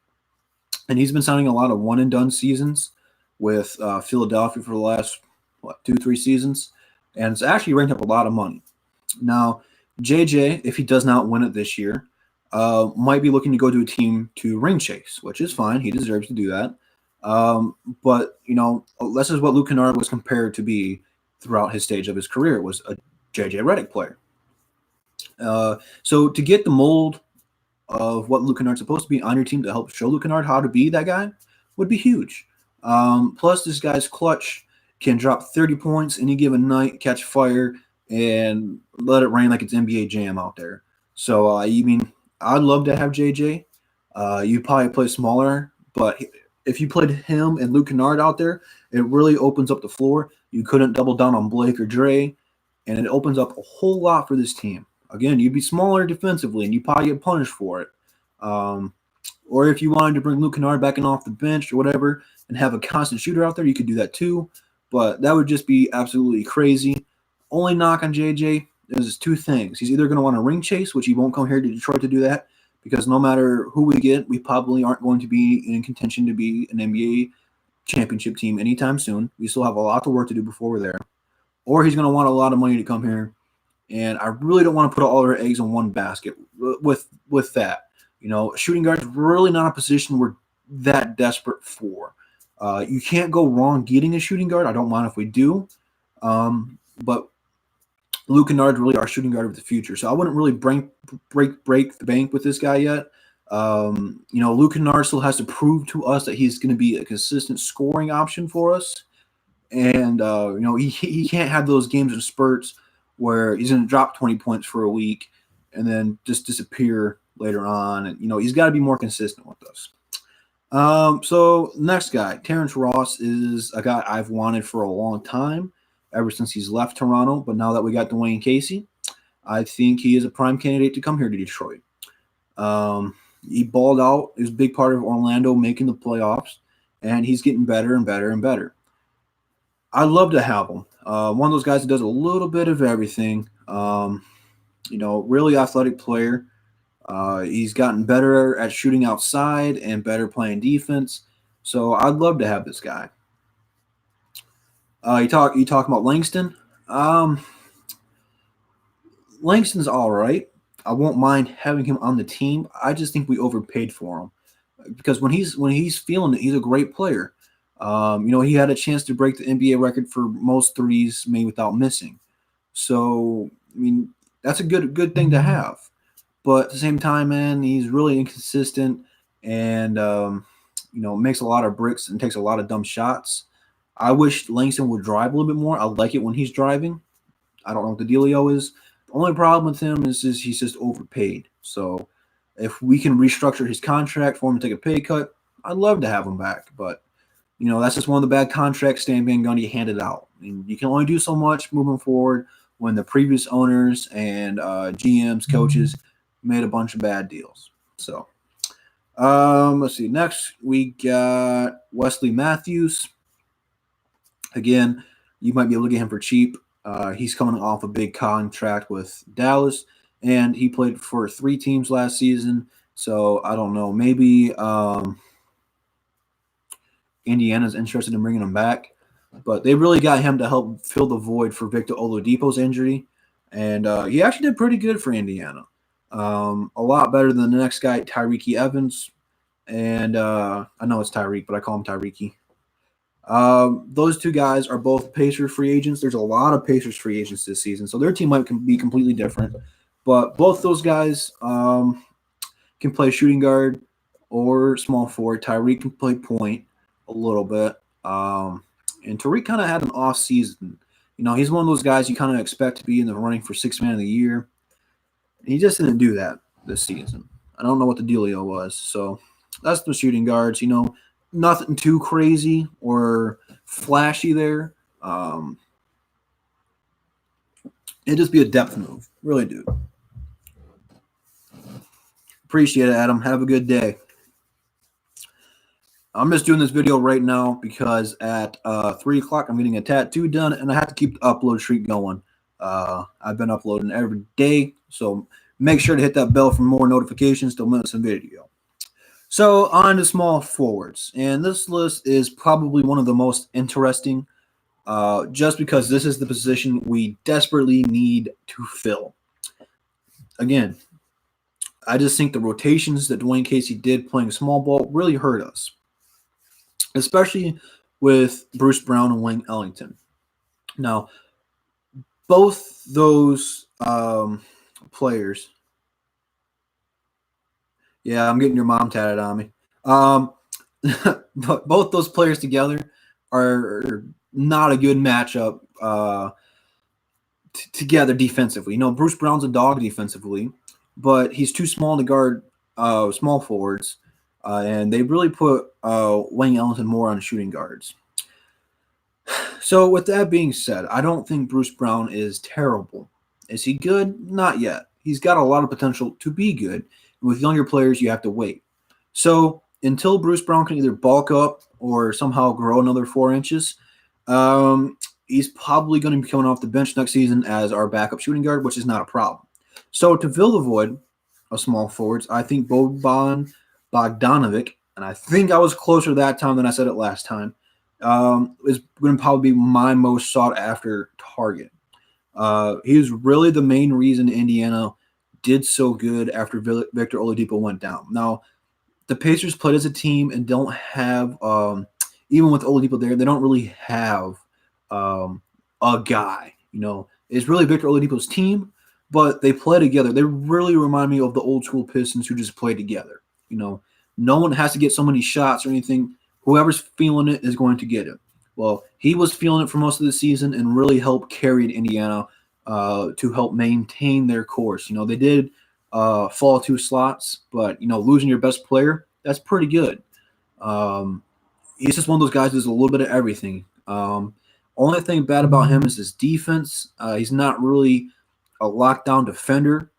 And he's been signing a lot of one-and-done seasons with Philadelphia for the last, 2-3 seasons. And it's actually ranked up a lot of money. Now, JJ, if he does not win it this year, might be looking to go to a team to ring chase, which is fine. He deserves to do that. But this is what Luke Kennard was compared to be throughout his stage of his career, was a JJ Redick player. So to get the mold of what Luke Kennard's supposed to be on your team to help show Luke Kennard how to be that guy would be huge. Plus, this guy's clutch, can drop 30 points any given night, catch fire, and let it rain like it's NBA Jam out there. So, I'd love to have JJ. You probably play smaller, but if you played him and Luke Kennard out there, it really opens up the floor. You couldn't double down on Blake or Dre, and it opens up a whole lot for this team. Again, you'd be smaller defensively, and you probably get punished for it. Or if you wanted to bring Luke Kennard back in off the bench or whatever and have a constant shooter out there, you could do that too. But that would just be absolutely crazy. Only knock on JJ is 2 things. He's either going to want to ring chase, which he won't come here to Detroit to do that, because no matter who we get, we probably aren't going to be in contention to be an NBA championship team anytime soon. We still have a lot of work to do before we're there. Or he's going to want a lot of money to come here. And I really don't want to put all our eggs in one basket with that. Shooting guard is really not a position we're that desperate for. You can't go wrong getting a shooting guard. I don't mind if we do. But Luke Kennard really our shooting guard of the future. So I wouldn't really break the bank with this guy yet. Luke Kennard still has to prove to us that he's going to be a consistent scoring option for us. And, he can't have those games in spurts where he's going to drop 20 points for a week and then just disappear later on. And, he's got to be more consistent with us. So next guy, Terrence Ross, is a guy I've wanted for a long time, ever since he's left Toronto. But now that we got Dwayne Casey, I think he is a prime candidate to come here to Detroit. He balled out. He was a big part of Orlando making the playoffs, and he's getting better and better and better. I'd love to have him. One of those guys that does a little bit of everything. Really athletic player. He's gotten better at shooting outside and better playing defense. So I'd love to have this guy. You talk about Langston. Langston's all right. I won't mind having him on the team. I just think we overpaid for him, because when he's feeling it, he's a great player. He had a chance to break the NBA record for most threes made without missing. So that's a good thing to have. But at the same time, man, he's really inconsistent and, makes a lot of bricks and takes a lot of dumb shots. I wish Langston would drive a little bit more. I like it when he's driving. I don't know what the dealio is. The only problem with him is he's just overpaid. So if we can restructure his contract for him to take a pay cut, I'd love to have him back. But that's just one of the bad contracts Stan Van Gundy handed out. I mean, you can only do so much moving forward when the previous owners and GMs, coaches made a bunch of bad deals. So let's see. Next, we got Wesley Matthews. Again, you might be able to get him for cheap. He's coming off a big contract with Dallas, and he played for 3 teams last season. So I don't know. Maybe Indiana's interested in bringing him back, but they really got him to help fill the void for Victor Oladipo's injury, and he actually did pretty good for Indiana. A lot better than the next guy, Tyreek Evans, and I know it's Tyreek, but I call him Tyreek. Those 2 guys are both Pacers free agents. There's a lot of Pacers free agents this season, so their team might be completely different. But both those guys can play shooting guard or small forward. Tyreek can play point a little bit. And Tariq kind of had an off season. He's one of those guys you kind of expect to be in the running for 6th man of the year. And he just didn't do that this season. I don't know what the dealio was. So that's the shooting guards. Nothing too crazy or flashy there. It'd just be a depth move. Really, dude. Appreciate it, Adam. Have a good day. I'm just doing this video right now because at 3 o'clock I'm getting a tattoo done, and I have to keep the upload streak going. I've been uploading every day, so make sure to hit that bell for more notifications. Don't miss a video. So on to small forwards, and this list is probably one of the most interesting just because this is the position we desperately need to fill. Again, I just think the rotations that Dwayne Casey did playing small ball really hurt us, especially with Bruce Brown and Wayne Ellington. Now, both those players. Yeah, I'm getting your mom tatted on me. But both those players together are not a good matchup together defensively. Bruce Brown's a dog defensively, but he's too small to guard small forwards. And they really put Wayne Ellington more on shooting guards. So with that being said, I don't think Bruce Brown is terrible. Is he good? Not yet. He's got a lot of potential to be good. With younger players, you have to wait. So until Bruce Brown can either bulk up or somehow grow another 4 inches, he's probably going to be coming off the bench next season as our backup shooting guard, which is not a problem. So to fill the void of small forwards, I think Boban Bogdanovic, and I think I was closer that time than I said it last time, is going to probably be my most sought-after target. He was really the main reason Indiana did so good after Victor Oladipo went down. Now, the Pacers played as a team and don't have, even with Oladipo there, they don't really have a guy. It's really Victor Oladipo's team, but they play together. They really remind me of the old school Pistons who just play together. No one has to get so many shots or anything. Whoever's feeling it is going to get it. Well, he was feeling it for most of the season and really helped carry Indiana to help maintain their course. They did fall 2 slots, but, losing your best player, that's pretty good. He's just one of those guys who does a little bit of everything. Only thing bad about him is his defense. He's not really a lockdown defender.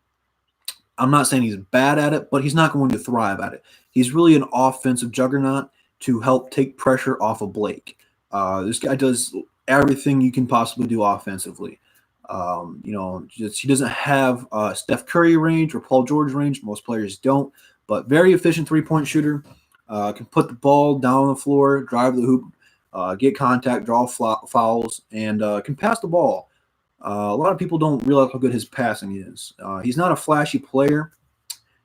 I'm not saying he's bad at it, but he's not going to thrive at it. He's really an offensive juggernaut to help take pressure off of Blake. This guy does everything you can possibly do offensively. He doesn't have Steph Curry range or Paul George range. Most players don't, but very efficient 3-point shooter. Can put the ball down on the floor, drive the hoop, get contact, draw fouls, and can pass the ball. A lot of people don't realize how good his passing is. He's not a flashy player.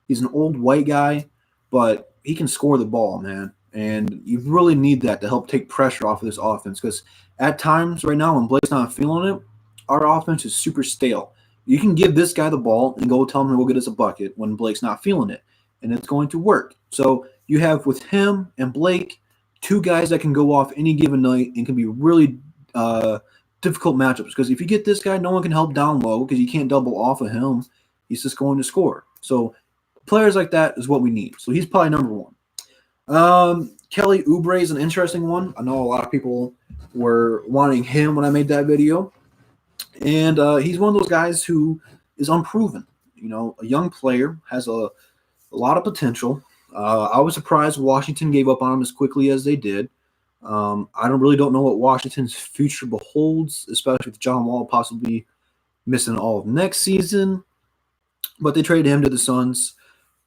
He's an old white guy, but he can score the ball, man. And you really need that to help take pressure off of this offense, because at times right now when Blake's not feeling it, our offense is super stale. You can give this guy the ball and go tell him to go get us a bucket when Blake's not feeling it, and it's going to work. So you have with him and Blake 2 guys that can go off any given night and can be really difficult matchups, because if you get this guy, no one can help down low because you can't double off of him. He's just going to score. So players like that is what we need. So he's probably number one. Kelly Oubre is an interesting one. I know a lot of people were wanting him when I made that video. And he's one of those guys who is unproven. A young player, has a lot of potential. I was surprised Washington gave up on him as quickly as they did. I don't know what Washington's future beholds, especially with John Wall possibly missing all of next season. But they traded him to the Suns,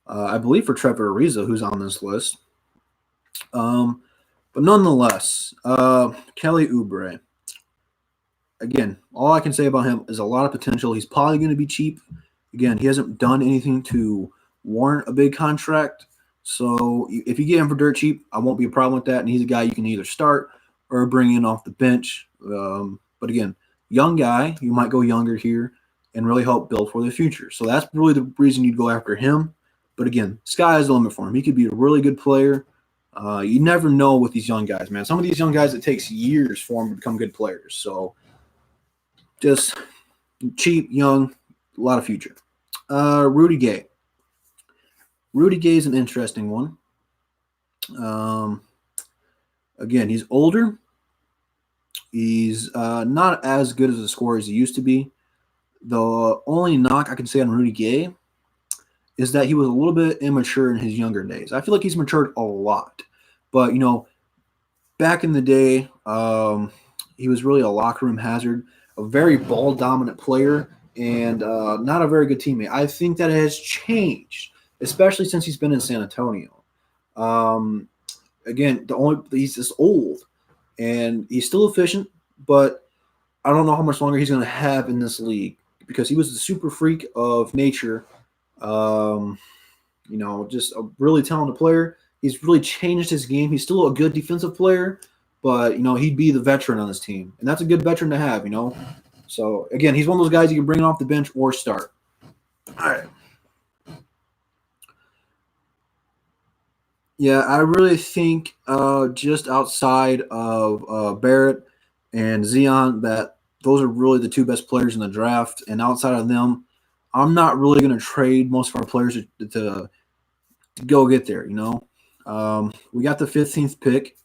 I believe, for Trevor Ariza, who's on this list. But nonetheless, Kelly Oubre. Again, all I can say about him is a lot of potential. He's probably going to be cheap. Again, he hasn't done anything to warrant a big contract. So if you get him for dirt cheap, I won't be a problem with that. And he's a guy you can either start or bring in off the bench. But again, young guy, you might go younger here and really help build for the future. So that's really the reason you'd go after him. But again, sky is the limit for him. He could be a really good player. You never know with these young guys, man. Some of these young guys, it takes years for them to become good players. So just cheap, young, a lot of future. Rudy Gay. Rudy Gay is an interesting one. Again, he's older. He's not as good as a scorer as he used to be. The only knock I can say on Rudy Gay is that he was a little bit immature in his younger days. I feel like he's matured a lot. But, back in the day, he was really a locker room hazard, a very ball-dominant player, and not a very good teammate. I think that has changed, especially since he's been in San Antonio. Again, he's just old, and he's still efficient, but I don't know how much longer he's going to have in this league because he was a super freak of nature. Just a really talented player. He's really changed his game. He's still a good defensive player, but, he'd be the veteran on this team. And that's a good veteran to have, So, again, he's one of those guys you can bring off the bench or start. All right. Yeah, I really think just outside of Barrett and Zion that those are really the two best players in the draft. And outside of them, I'm not really going to trade most of our players to go get there, We got the 15th pick.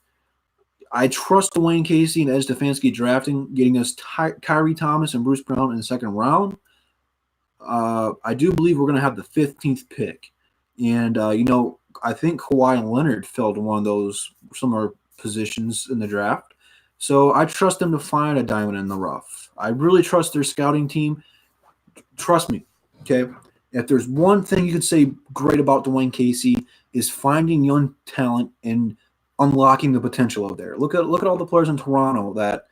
I trust Dwayne Casey and Ed Stefanski drafting, getting us Kyrie Thomas and Bruce Brown in the second round. I do believe we're going to have the 15th pick. And, I think Kawhi and Leonard fell to one of those similar positions in the draft. So I trust them to find a diamond in the rough. I really trust their scouting team. Trust me, okay? If there's one thing you could say great about Dwayne Casey is finding young talent and unlocking the potential out there. Look at all the players in Toronto that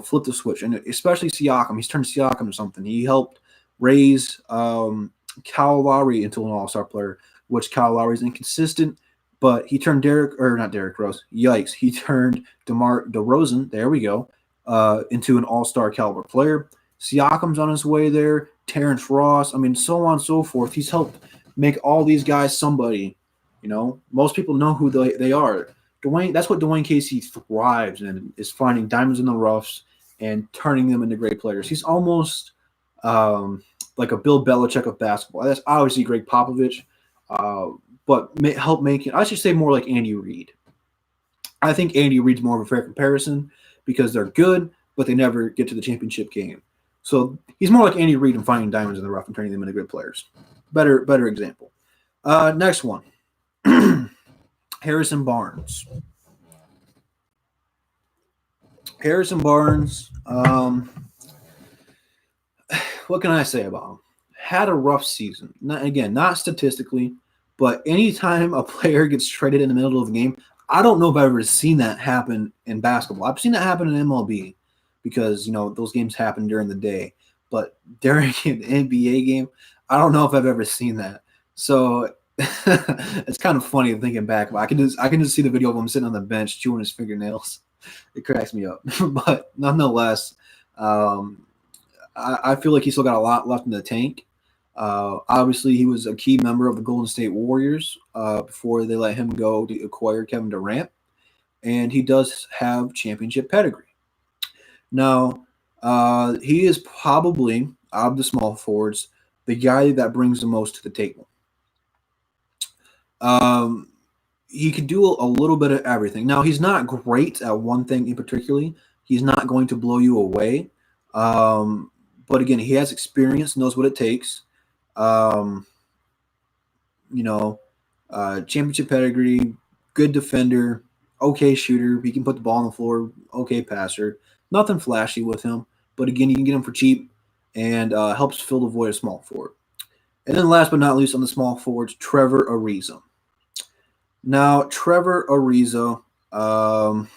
flipped the switch, and especially Siakam. He's turned Siakam to something. He helped raise Kyle Lowry into an all-star player, which Kyle Lowry's inconsistent, but he turned not Derrick Rose. Yikes! He turned DeMar DeRozan. There we go. Into an all-star caliber player. Siakam's on his way there. Terrence Ross. So on and so forth. He's helped make all these guys somebody. Most people know who they are. That's what Dwayne Casey thrives in, is finding diamonds in the roughs and turning them into great players. He's almost like a Bill Belichick of basketball. That's obviously Greg Popovich, but help make it. I should say more like Andy Reid. I think Andy Reid's more of a fair comparison because they're good, but they never get to the championship game. So he's more like Andy Reid in finding diamonds in the rough and turning them into good players. Better example. Next one. Harrison Barnes. Harrison Barnes, what can I say about him? Had a rough season. Not statistically, but anytime a player gets traded in the middle of the game, I don't know if I've ever seen that happen in basketball. I've seen that happen in MLB because, those games happen during the day. But during an NBA game, I don't know if I've ever seen that. So it's kind of funny thinking back. But I can just see the video of him sitting on the bench chewing his fingernails. It cracks me up. But nonetheless, I feel like he's still got a lot left in the tank. Obviously, he was a key member of the Golden State Warriors before they let him go to acquire Kevin Durant. And he does have championship pedigree. Now, he is probably, out of the small forwards, the guy that brings the most to the table. Um, he could do a little bit of everything. Now, he's not great at one thing in particularly. He's not going to blow you away. Um, but again, he has experience, knows what it takes. Um, you know, championship pedigree, good defender, okay shooter. He can put the ball on the floor, okay passer. Nothing flashy with him, but again, you can get him for cheap and helps fill the void of small forward. And then last but not least on the small forwards, Trevor Ariza. Now, Trevor Ariza, um,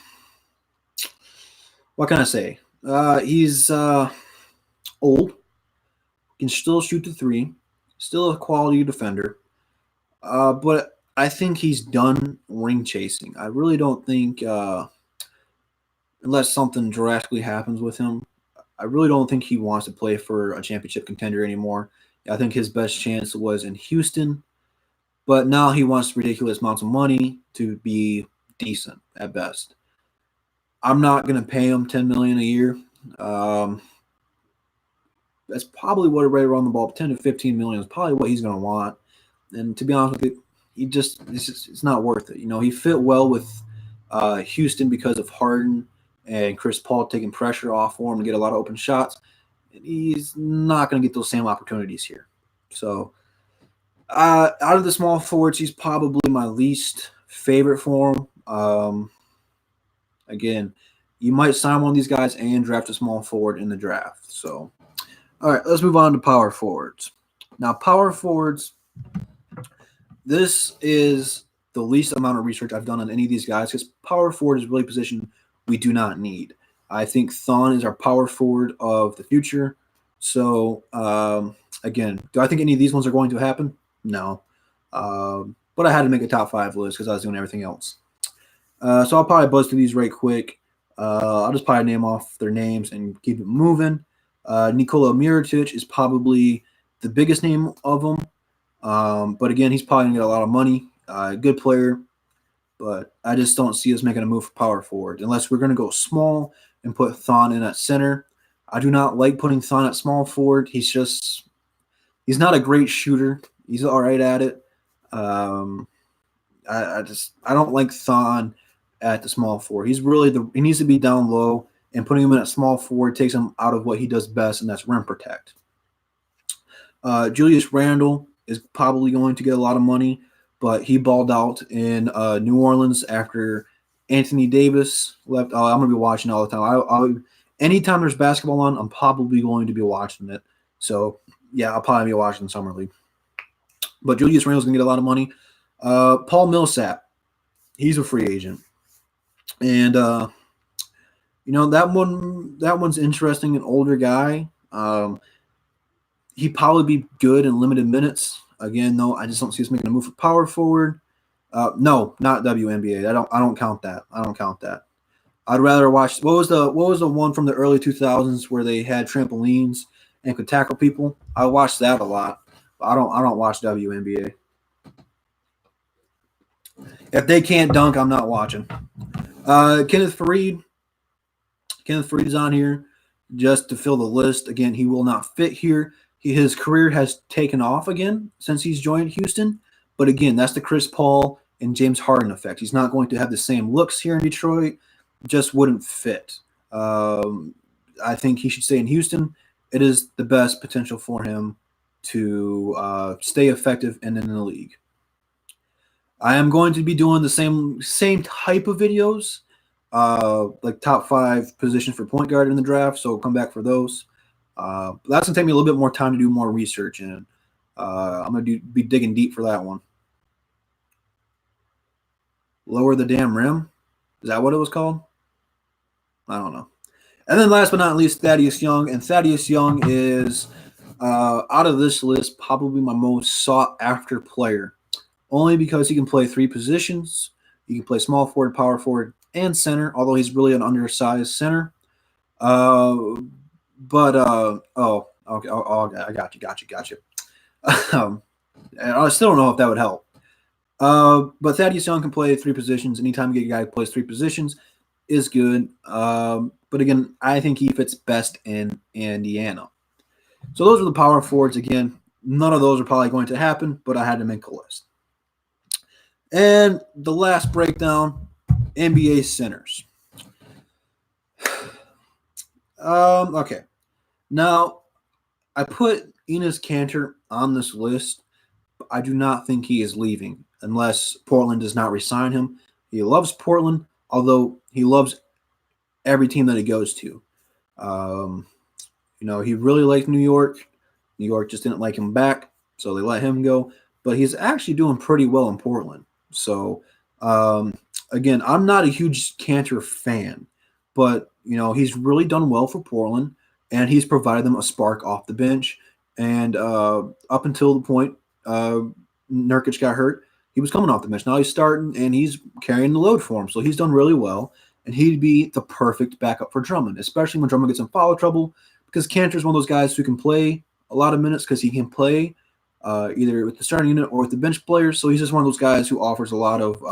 what can I say? He's old, can still shoot the three, still a quality defender. But I think he's done ring chasing. I really don't think, unless something drastically happens with him, I really don't think he wants to play for a championship contender anymore. I think his best chance was in Houston, but now he wants ridiculous amounts of money to be decent at best. I'm not going to pay him $10 million a year. Um, that's probably what right around the ball, 10 to 15 million is probably what he's going to want. And to be honest with you, it's not worth it. He fit well with Houston because of Harden and Chris Paul taking pressure off for him to get a lot of open shots. He's not going to get those same opportunities here. So out of the small forwards, he's probably my least favorite for him. Again, you might sign one of these guys and draft a small forward in the draft. So, all right, let's move on to power forwards. Now, power forwards, this is the least amount of research I've done on any of these guys because power forward is really a position we do not need. I think Thon is our power forward of the future. So, again, do I think any of these ones are going to happen? No. But I had to make a top 5 list because I was doing everything else. So I'll probably buzz through these right quick. I'll just probably name off their names and keep it moving. Nikola Mirotic is probably the biggest name of them. But again, he's probably going to get a lot of money. Good player. But I just don't see us making a move for power forward unless we're going to go small and put Thon in at center. I do not like putting Thon at small forward. He's not a great shooter. He's all right at it. I don't like Thon at the small forward. He needs to be down low, and putting him in at small forward takes him out of what he does best, and that's rim protect. Julius Randle is probably going to get a lot of money, but he balled out in New Orleans after Anthony Davis left. I'm going to be watching all the time. Anytime there's basketball on, I'm probably going to be watching it. So, yeah, I'll probably be watching Summer League. But Julius Randle's going to get a lot of money. Paul Millsap, he's a free agent. And, that one's interesting, an older guy. He'd probably be good in limited minutes. Again, though, I just don't see us making a move for power forward. No, not WNBA. I don't count that. I'd rather watch. What was the one from the early 2000s where they had trampolines and could tackle people? I watched that a lot. But I don't watch WNBA. If they can't dunk, I'm not watching. Kenneth Faried is on here just to fill the list. Again, he will not fit here. His career has taken off again since he's joined Houston. But again, that's the Chris Paul and James Harden effect. He's not going to have the same looks here in Detroit. Just wouldn't fit. I think he should stay in Houston. It is the best potential for him to stay effective and in the league. I am going to be doing the same type of videos, like top 5 positions for point guard in the draft. So come back for those. That's going to take me a little bit more time to do more research, and I'm going to be digging deep for that one. Lower the damn rim? Is that what it was called? I don't know. And then last but not least, Thaddeus Young. And Thaddeus Young is, out of this list, probably my most sought-after player. Only because he can play 3 positions. He can play small forward, power forward, and center, although he's really an undersized center. Okay. I got you. And I still don't know if that would help. But Thaddeus Young can play 3 positions. Anytime you get a guy who plays 3 positions is good. But again, I think he fits best in Indiana. So those are the power forwards. Again, none of those are probably going to happen, but I had to make a list. And the last breakdown, NBA centers. Okay. Now, I put Enes Kanter on this list. But I do not think he is leaving unless Portland does not resign him. He loves Portland, although he loves every team that he goes to. Um, he really liked New York. New York just didn't like him back, so they let him go. But he's actually doing pretty well in Portland. So, um, again, I'm not a huge Cantor fan, but he's really done well for Portland, and he's provided them a spark off the bench. And up until the point uh, Nurkic got hurt, he was coming off the bench. Now he's starting, and he's carrying the load for him. So he's done really well, and he'd be the perfect backup for Drummond, especially when Drummond gets in foul trouble, because Cantor's one of those guys who can play a lot of minutes because he can play either with the starting unit or with the bench players. So he's just one of those guys who offers a lot of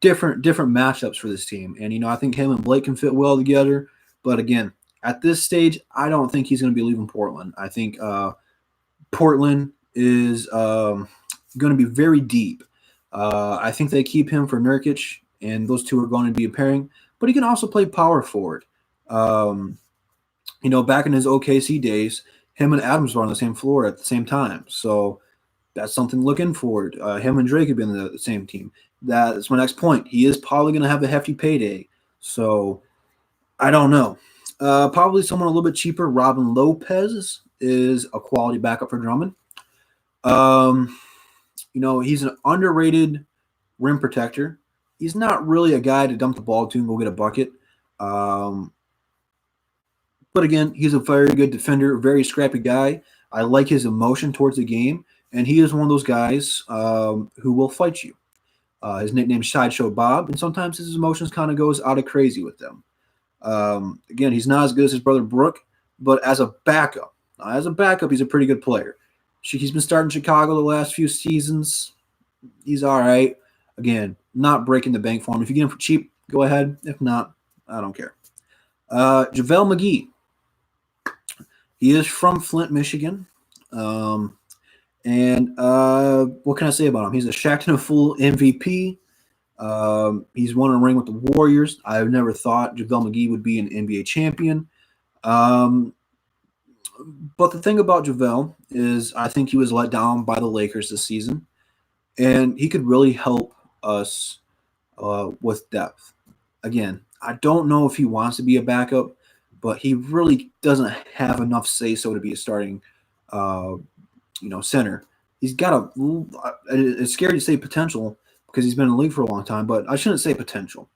different matchups for this team. And I think him and Blake can fit well together. But again, at this stage, I don't think he's going to be leaving Portland. I think Portland is going to be very deep. I think they keep him for Nurkic, and those two are going to be a pairing. But he can also play power forward. Back in his OKC days, him and Adams were on the same floor at the same time. So that's something to look in for. Him and Drake have been in the same team. That's my next point. He is probably going to have a hefty payday. So I don't know. Probably someone a little bit cheaper. Robin Lopez is a quality backup for Drummond. He's an underrated rim protector. He's not really a guy to dump the ball to and go get a bucket. But again, he's a very good defender, very scrappy guy. I like his emotion towards the game, and he is one of those guys who will fight you. His nickname's Sideshow Bob, and sometimes his emotions kind of goes out of crazy with them. Again, he's not as good as his brother Brooke, but as a backup, he's a pretty good player. He's been starting Chicago the last few seasons. He's all right. Again, not breaking the bank for him. If you get him for cheap, go ahead. If not, I don't care. JaVale McGee. He is from Flint, Michigan. And what can I say about him? He's a Shaqtin' a Fool MVP. He's won a ring with the Warriors. I've never thought JaVale McGee would be an NBA champion. But the thing about JaVale is I think he was let down by the Lakers this season, and he could really help us with depth. Again, I don't know if he wants to be a backup, but he really doesn't have enough say-so to be a starting center. He's got it's scary to say potential because he's been in the league for a long time, but I shouldn't say potential.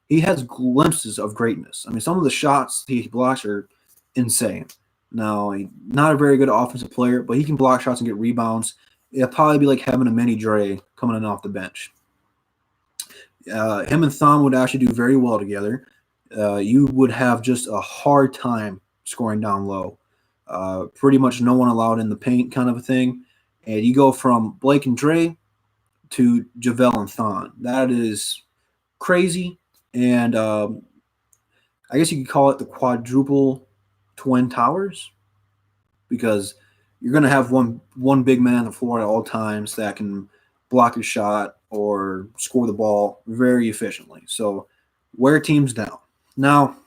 He has glimpses of greatness. I mean, some of the shots he blocks are insane. Now, he's not a very good offensive player, but he can block shots and get rebounds. It'll probably be like having a mini Dre coming in off the bench. Him and Thon would actually do very well together. You would have just a hard time scoring down low. Pretty much no one allowed in the paint kind of a thing. And you go from Blake and Dre to JaVale and Thon. That is crazy. And I guess you could call it the quadruple twin towers, because you're going to have one big man on the floor at all times that can block your shot or score the ball very efficiently. So wear teams down. Now,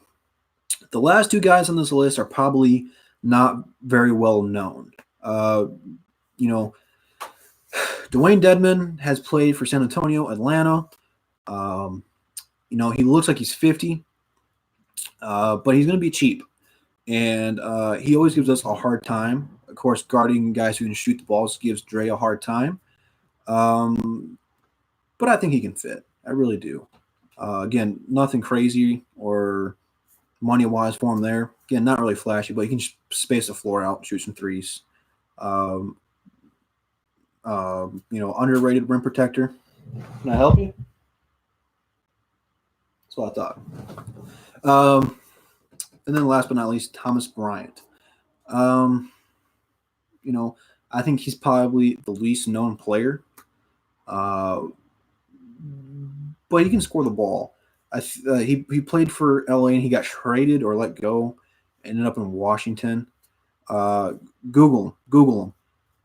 the last two guys on this list are probably not very well known. Dwayne Dedmon has played for San Antonio, Atlanta. He looks like he's 50, but he's going to be cheap. And he always gives us a hard time. Of course, guarding guys who can shoot the balls gives Dre a hard time. But I think he can fit. I really do. Again, nothing crazy or money-wise for him there. Again, not really flashy, but he can just space the floor out, shoot some threes. Underrated rim protector. Can I help you? That's what I thought. And then last but not least, Thomas Bryant. I think he's probably the least known player. But he can score the ball. He played for LA and he got traded or let go. Ended up in Washington. Google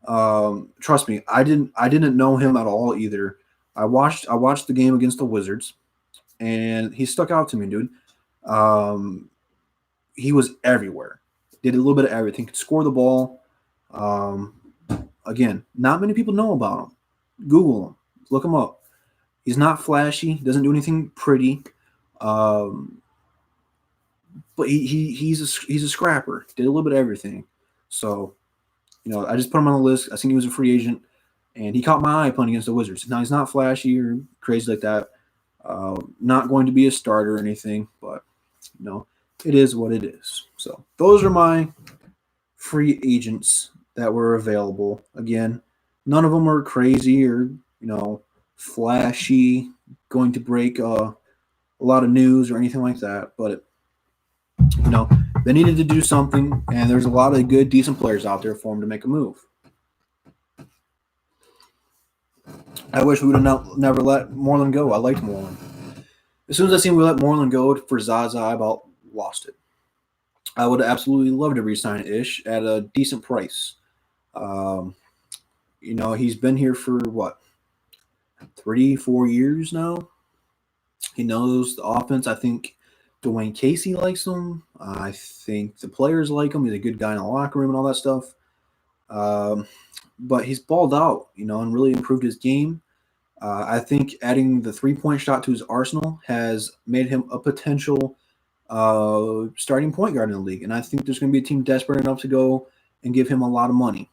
him. Trust me, I didn't know him at all either I watched the game against the Wizards, and he stuck out to me, dude. Um, he was everywhere. Did a little bit of everything. Could score the ball. Um, Again, not many people know about him. Google him. Look him up. He's not flashy. Doesn't do anything pretty. Um, but he's a scrapper. Did a little bit of everything. So I just put him on the list. I seen he was a free agent, and he caught my eye playing against the Wizards. Now he's not flashy or crazy like that. Not going to be a starter or anything, but it is what it is. So those are my free agents that were available. Again, none of them are crazy or flashy, going to break a lot of news or anything like that. But they needed to do something, and there's a lot of good, decent players out there for them to make a move. I wish we would have never let Moreland go. I liked Moreland. As soon as I seen we let Moreland go for Zaza, I about lost it. I would absolutely love to re-sign Ish at a decent price. Um, he's been here for what, 3-4 years now. He knows the offense. I think Dwayne Casey likes him. I think the players like him. He's a good guy in the locker room and all that stuff. But he's balled out, and really improved his game. I think adding the 3-point shot to his arsenal has made him a potential starting point guard in the league. And I think there's going to be a team desperate enough to go and give him a lot of money.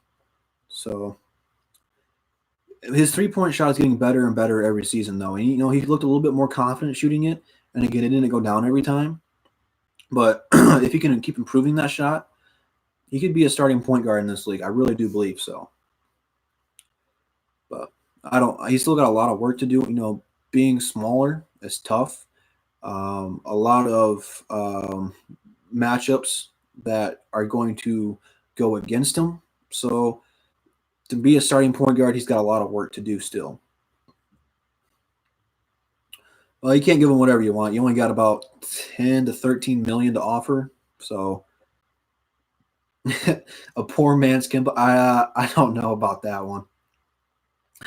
So his 3-point shot is getting better and better every season, though. And, he looked a little bit more confident shooting it. And again, it didn't go down every time. But if he can keep improving that shot, he could be a starting point guard in this league. I really do believe so. But he's still got a lot of work to do. Being smaller is tough. A lot of matchups that are going to go against him. So to be a starting point guard, he's got a lot of work to do still. Well, you can't give him whatever you want. You only got about 10 to 13 million to offer. So a poor man's Kimba. I don't know about that one.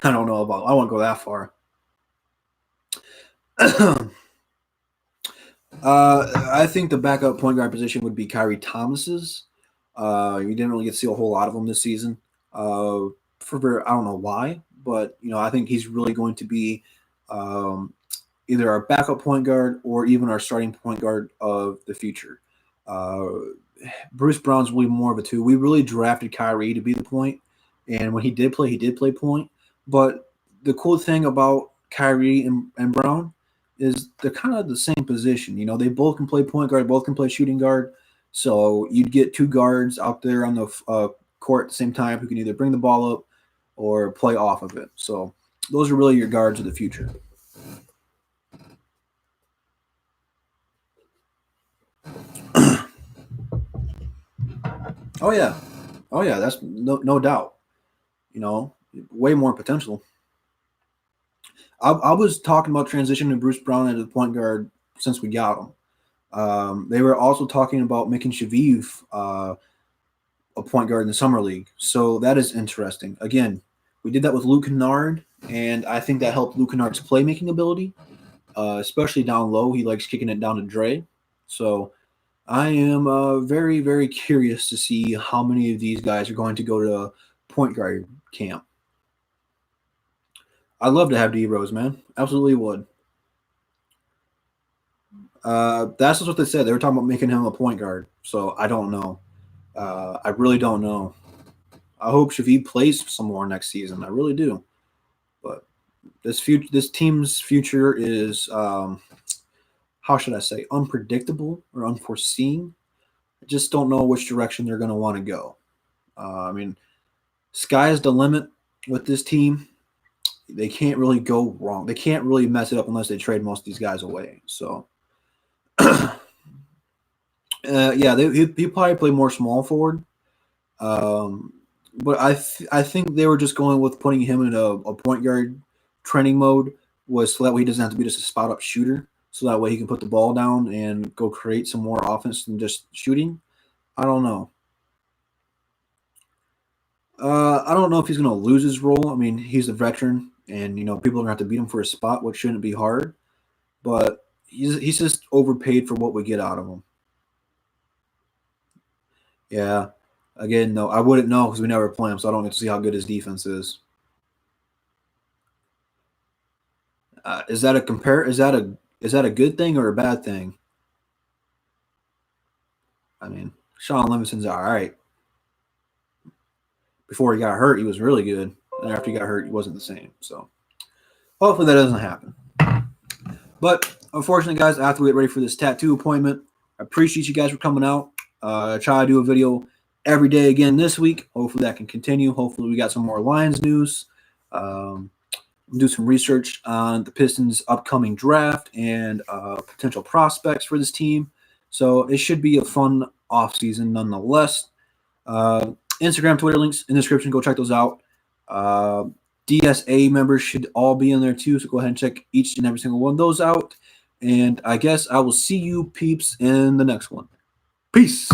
I won't go that far. I think the backup point guard position would be Kyrie Thomas's. You didn't really get to see a whole lot of him this season. I don't know why, but I think he's really going to be either our backup point guard or even our starting point guard of the future. Bruce Brown's really more of a two. We really drafted Kyrie to be the point, and when he did play point. But the cool thing about Kyrie and Brown is they're kind of the same position. They both can play point guard, both can play shooting guard. So you'd get two guards out there on the court at the same time who can either bring the ball up or play off of it. So those are really your guards of the future. Oh yeah, that's no doubt. Way more potential. I was talking about transitioning Bruce Brown into the point guard since we got him. They were also talking about making Shaviv a point guard in the summer league. So that is interesting. Again, we did that with Luke Kennard, and I think that helped Luke Kennard's playmaking ability, especially down low. He likes kicking it down to Dre. So I am very, very curious to see how many of these guys are going to go to point guard camp. I'd love to have D Rose, man. Absolutely would. That's just what they said. They were talking about making him a point guard. So I don't know. I really don't know. I hope Shaviv plays some more next season. I really do. But this team's future is, how should I say, unpredictable or unforeseen. I just don't know which direction they're going to want to go. Sky is the limit with this team. They can't really go wrong. They can't really mess it up unless they trade most of these guys away. So, he'll probably play more small forward. But I think they were just going with putting him in a point guard training mode so that way he doesn't have to be just a spot up shooter. So that way he can put the ball down and go create some more offense than just shooting. I don't know. I don't know if he's going to lose his role. He's a veteran. and people are gonna have to beat him for a spot, which shouldn't be hard. But he's just overpaid for what we get out of him. Yeah. Again, no, I wouldn't know because we never play him, so I don't get to see how good his defense is. Is that a compare? Is that a good thing or a bad thing? I mean, Sean Livingston's all right. Before he got hurt, he was really good, and after he got hurt, he wasn't the same. So hopefully that doesn't happen. But unfortunately, guys, I have to get ready for this tattoo appointment. I appreciate you guys for coming out. I try to do a video every day again this week. Hopefully that can continue. Hopefully we got some more Lions news. Do some research on the Pistons' upcoming draft and potential prospects for this team. So it should be a fun offseason nonetheless. Instagram, Twitter links in the description. Go check those out. DSA members should all be in there too, so go ahead and check each and every single one of those out. And I guess I will see you peeps in the next one. Peace.